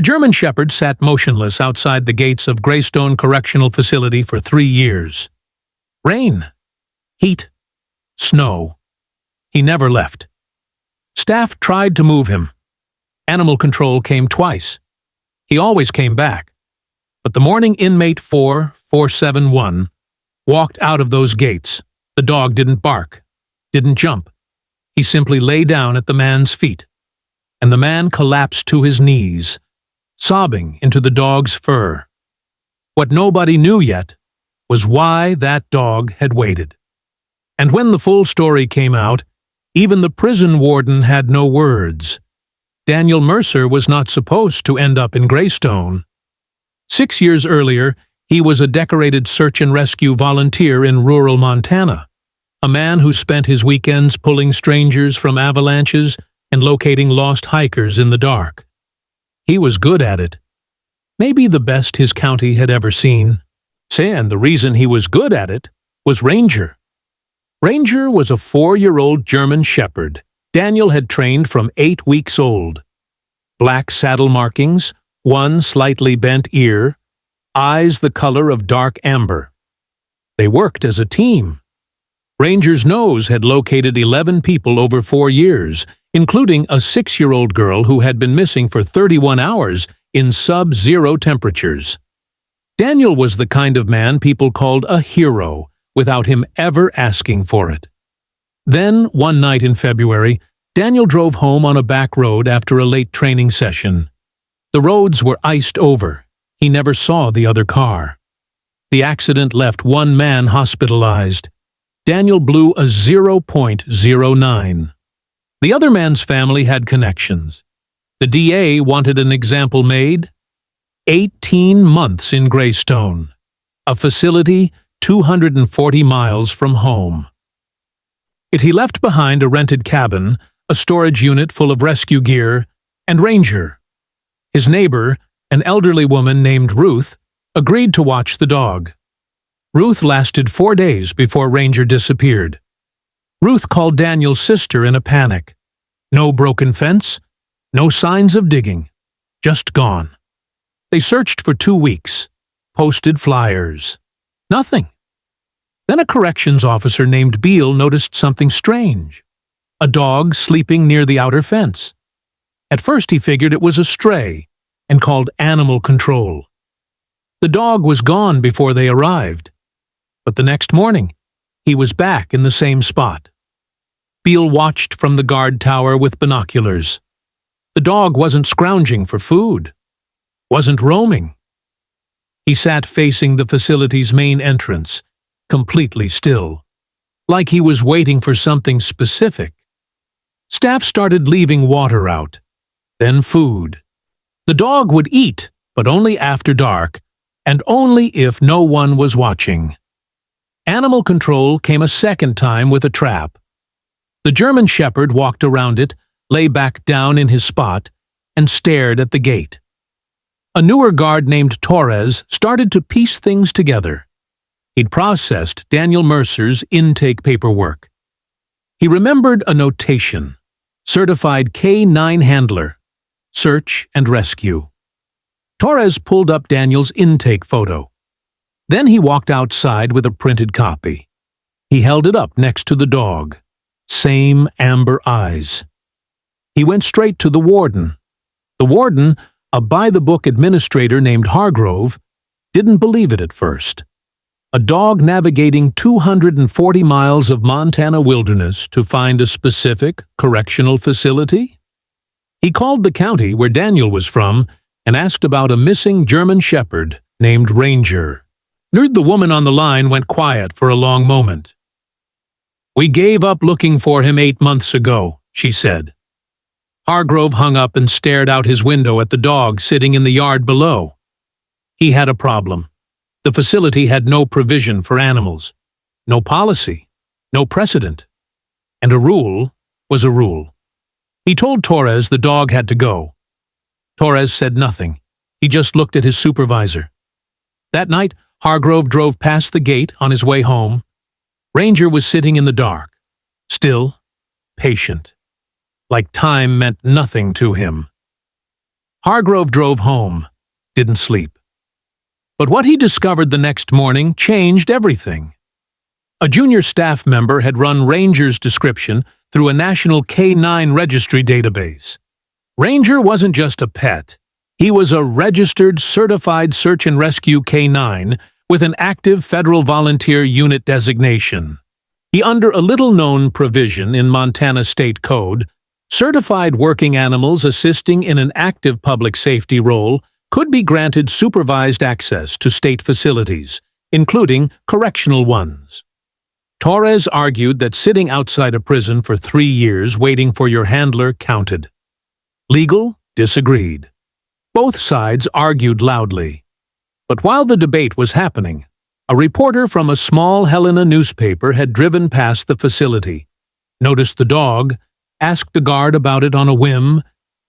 German Shepherd sat motionless outside the gates of Greystone Correctional Facility for 3 years. Rain, heat, snow. He never left. Staff tried to move him. Animal control came twice. He always came back. But the morning inmate 4471 walked out of those gates. The dog didn't bark, didn't jump. He simply lay down at the man's feet, and the man collapsed to his knees, sobbing into the dog's fur. What nobody knew yet was why that dog had waited. And when the full story came out, even the prison warden had no words. Daniel Mercer was not supposed to end up in Greystone. 6 years earlier, he was a decorated search and rescue volunteer in rural Montana, a man who spent his weekends pulling strangers from avalanches and locating lost hikers in the dark. He was good at it. Maybe the best his county had ever seen. And the reason he was good at it was Ranger. Ranger was a 4-year-old German Shepherd Daniel had trained from 8 weeks old. Black saddle markings, one slightly bent ear, eyes the color of dark amber. They worked as a team. Ranger's nose had located 11 people over 4 years, including a 6-year-old girl who had been missing for 31 hours in sub-zero temperatures. Daniel was the kind of man people called a hero without him ever asking for it. Then, one night in February, Daniel drove home on a back road after a late training session. The roads were iced over. He never saw the other car. The accident left one man hospitalized. Daniel blew a 0.09. The other man's family had connections. The DA wanted an example made. 18 months in Greystone, a facility 240 miles from home. He left behind a rented cabin, a storage unit full of rescue gear, and Ranger. His neighbor, an elderly woman named Ruth, agreed to watch the dog. Ruth lasted 4 days before Ranger disappeared. Ruth called Daniel's sister in a panic. No broken fence, no signs of digging, just gone. They searched for 2 weeks, posted flyers. Nothing. Then a corrections officer named Beale noticed something strange. A dog sleeping near the outer fence. At first he figured it was a stray and called animal control. The dog was gone before they arrived. But the next morning, he was back in the same spot. Beale watched from the guard tower with binoculars. The dog wasn't scrounging for food, wasn't roaming. He sat facing the facility's main entrance, completely still, like he was waiting for something specific. Staff started leaving water out, then food. The dog would eat, but only after dark, and only if no one was watching. Animal control came a second time with a trap. The German Shepherd walked around it, lay back down in his spot, and stared at the gate. A newer guard named Torres started to piece things together. He'd processed Daniel Mercer's intake paperwork. He remembered a notation, certified K9 handler, search and rescue. Torres pulled up Daniel's intake photo. Then he walked outside with a printed copy. He held it up next to the dog. Same amber eyes. He went straight to the warden. The warden, a by-the-book administrator named Hargrove, didn't believe it at first. A dog navigating 240 miles of Montana wilderness to find a specific correctional facility? He called the county where Daniel was from and asked about a missing German Shepherd named Ranger. The woman on the line went quiet for a long moment. "We gave up looking for him 8 months ago," she said. Hargrove hung up and stared out his window at the dog sitting in the yard below. He had a problem. The facility had no provision for animals, no policy, no precedent. And a rule was a rule. He told Torres the dog had to go. Torres said nothing. He just looked at his supervisor. That night, Hargrove drove past the gate on his way home. Ranger was sitting in the dark, still, patient, like time meant nothing to him. Hargrove drove home, didn't sleep. But what he discovered the next morning changed everything. A junior staff member had run Ranger's description through a national K9 registry database. Ranger wasn't just a pet. He was a registered, certified search and rescue K9 with an active federal volunteer unit designation. He, under a little-known provision in Montana State Code, certified working animals assisting in an active public safety role could be granted supervised access to state facilities, including correctional ones. Torres argued that sitting outside a prison for 3 years waiting for your handler counted. Legal disagreed. Both sides argued loudly. But while the debate was happening, a reporter from a small Helena newspaper had driven past the facility, noticed the dog, asked a guard about it on a whim,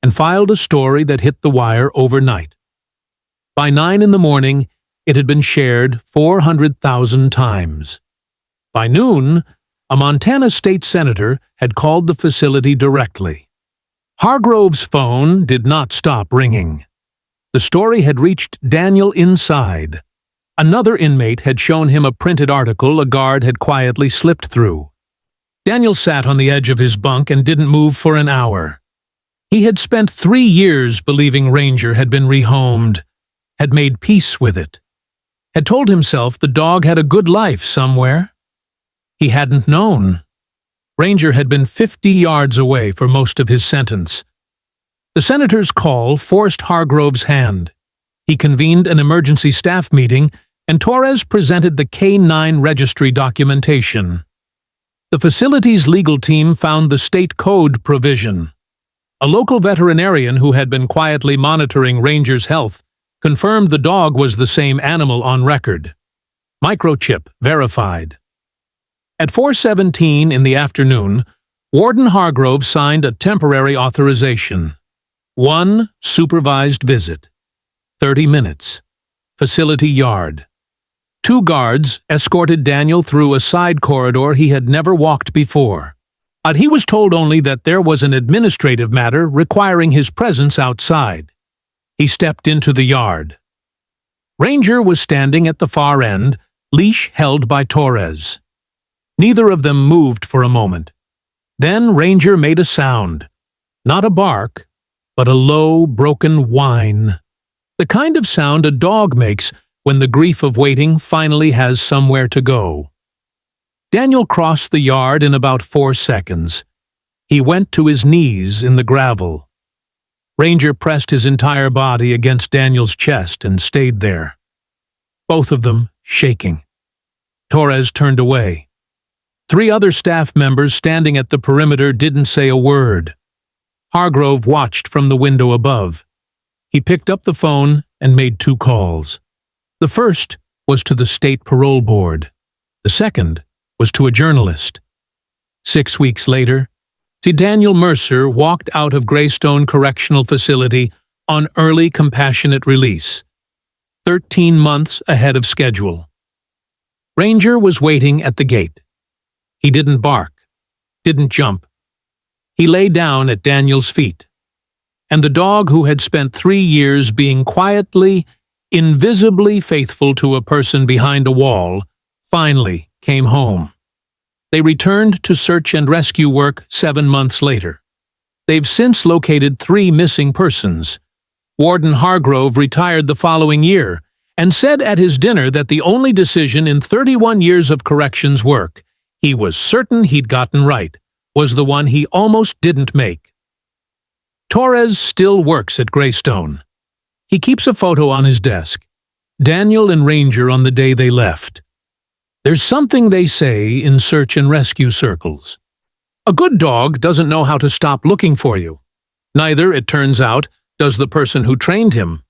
and filed a story that hit the wire overnight. By 9 in the morning, it had been shared 400,000 times. By noon, a Montana state senator had called the facility directly. Hargrove's phone did not stop ringing. The story had reached Daniel inside. Another inmate had shown him a printed article a guard had quietly slipped through. Daniel sat on the edge of his bunk and didn't move for an hour. He had spent 3 years believing Ranger had been rehomed, had made peace with it, had told himself the dog had a good life somewhere. He hadn't known. Ranger had been 50 yards away for most of his sentence. The senator's call forced Hargrove's hand. He convened an emergency staff meeting, and Torres presented the K9 registry documentation. The facility's legal team found the state code provision. A local veterinarian who had been quietly monitoring Ranger's health confirmed the dog was the same animal on record. Microchip verified. At 4:17 in the afternoon, Warden Hargrove signed a temporary authorization. 1 supervised visit. 30 minutes. Facility yard. 2 guards escorted Daniel through a side corridor he had never walked before. But he was told only that there was an administrative matter requiring his presence outside. He stepped into the yard. Ranger was standing at the far end, leash held by Torres. Neither of them moved for a moment. Then Ranger made a sound. Not a bark, but a low, broken whine. The kind of sound a dog makes when the grief of waiting finally has somewhere to go. Daniel crossed the yard in about 4 seconds. He went to his knees in the gravel. Ranger pressed his entire body against Daniel's chest and stayed there. Both of them shaking. Torres turned away. 3 other staff members standing at the perimeter didn't say a word. Hargrove watched from the window above. He picked up the phone and made 2 calls. The first was to the state parole board. The second was to a journalist. 6 weeks later, Daniel Mercer walked out of Greystone Correctional Facility on early compassionate release, 13 months ahead of schedule. Ranger was waiting at the gate. He didn't bark, didn't jump. He lay down at Daniel's feet. And the dog who had spent 3 years being quietly, invisibly faithful to a person behind a wall, finally came home. They returned to search and rescue work 7 months later. They've since located 3 missing persons. Warden Hargrove retired the following year and said at his dinner that the only decision in 31 years of corrections work he was certain he'd gotten right was the one he almost didn't make. Torres still works at Greystone. He keeps a photo on his desk. Daniel and Ranger on the day they left. There's something they say in search and rescue circles. A good dog doesn't know how to stop looking for you. Neither, it turns out, does the person who trained him.